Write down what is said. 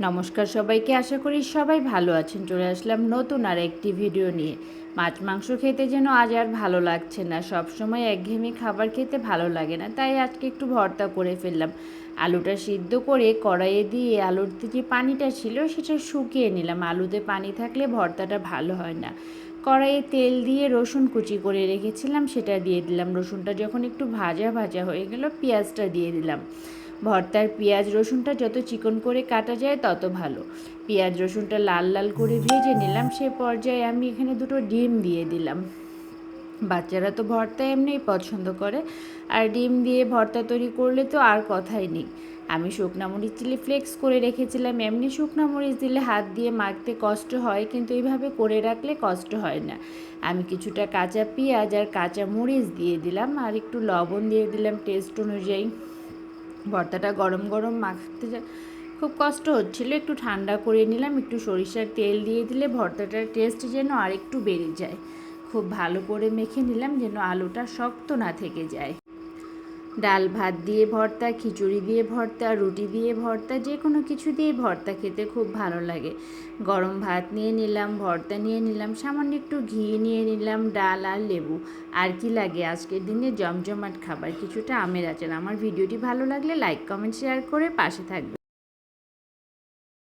নমস্কার সবাইকে, আশা করি সবাই ভালো আছেন। চলে আসলাম নতুন আর একটি ভিডিও নিয়ে। মাছ মাংস খেতে যেন আজ আর ভালো লাগছে না, সব সময় একঘেয়েমি খাবার খেতে ভালো লাগে না, তাই আজকে একটু ভর্তা করে ফেললাম। আলুটা সিদ্ধ করে কড়াইয়ে দিয়ে আলুর যে পানিটা ছিল সেটা শুকিয়ে নিলাম। আলুতে পানি থাকলে ভর্তাটা ভালো হয় না। কড়াইয়ে তেল দিয়ে রসুন কুচি করে রেখেছিলাম, সেটা দিয়ে দিলাম। রসুনটা যখন একটু ভাজা ভাজা হয়ে গেল, পেঁয়াজটা দিয়ে দিলাম। ভর্তার পেঁয়াজ রসুনটা যত চিকন করে কাটা যায় তত ভালো। পেঁয়াজ রসুনটা লাল লাল করে ভেজে নিলাম। সে পর্যায়ে আমি এখানে দুটো ডিম দিয়ে দিলাম। বাচ্চারা তো ভর্তা এমনিই পছন্দ করে, আর ডিম দিয়ে ভর্তা তৈরি করলে তো আর কথাই নেই। আমি শুকনা মরিচ চিলি ফ্লেক্স করে রেখেছিলাম। এমনি শুকনা মরিচ দিলে হাত দিয়ে মাখতে কষ্ট হয়, কিন্তু এইভাবে করে রাখলে কষ্ট হয় না। আমি কিছুটা কাঁচা পেঁয়াজ আর কাঁচা মরিচ দিয়ে দিলাম, আর একটু লবণ দিয়ে দিলাম টেস্ট অনুযায়ী। ভর্তাটা গরম গরম মাখতে খুব কষ্ট হচ্ছিল, একটু ঠান্ডা করে নিলাম। একটু সরিষার তেল দিয়ে দিলে ভর্তাটার টেস্ট যেন আর একটু বেড়ে যায়। খুব ভালো করে মেখে নিলাম যেন আলুটা শক্ত না থেকে যায়। ডাল ভাত দিয়ে ভর্তা, খিচুড়ি দিয়ে ভর্তা, রুটি দিয়ে ভর্তা, যে কোনো কিছু দিয়ে ভর্তা খেতে খুব ভালো লাগে। গরম ভাত নিয়ে নিলাম, ভর্তা নিয়ে নিলাম, সামান্য একটু ঘি নিয়ে নিলাম, ডাল আর লেবু। আর কি লাগে আজকের দিনে জমজমাট খাবার, কিছুটা আমের আচার। আমার ভিডিওটি ভালো লাগলে লাইক কমেন্ট শেয়ার করে পাশে থাকবে।